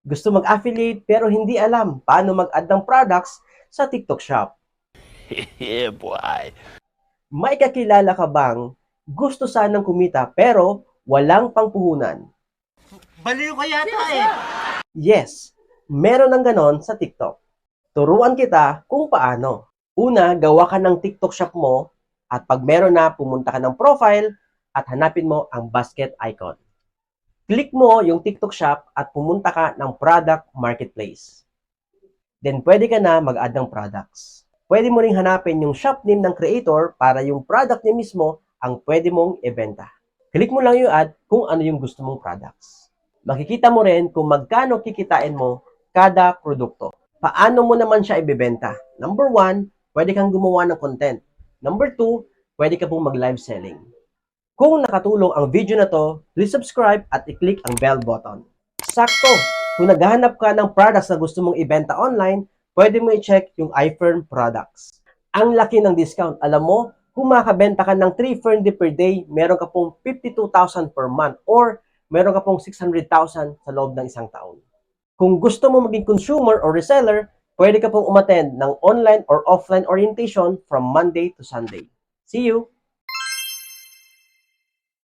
Gusto mag-affiliate pero hindi alam paano mag-add ng products sa TikTok Shop. Yeah, boy. May kakilala ka bang gusto sanang kumita pero walang pangpuhunan? Baliw ka yata eh. Yes, meron ng ganon sa TikTok. Turuan kita kung paano. Una, gawa ka ng TikTok Shop mo at pag meron na, pumunta ka ng profile at hanapin mo ang basket icon. Click mo yung TikTok Shop at pumunta ka ng product marketplace. Then pwede ka na mag-add ng products. Pwede mo ring hanapin yung shop name ng creator para yung product niya mismo ang pwede mong ibenta. Click mo lang yung ad kung ano yung gusto mong products. Makikita mo rin kung magkano kikitain mo kada produkto. Paano mo naman siya ibebenta? Number 1, pwede kang gumawa ng content. Number 2, pwede ka pong mag-live selling. Kung nakatulong ang video na to, please subscribe at i-click ang bell button. Sakto! Kung naghahanap ka ng products na gusto mong ibenta online, pwede mo i-check yung iFern products. Ang laki ng discount. Alam mo, kung makabenta ka ng 3 Fernday per day, meron ka pong 52,000 per month or meron ka pong 600,000 sa loob ng isang taon. Kung gusto mo maging consumer or reseller, pwede ka pong umattend ng online or offline orientation from Monday to Sunday. See you!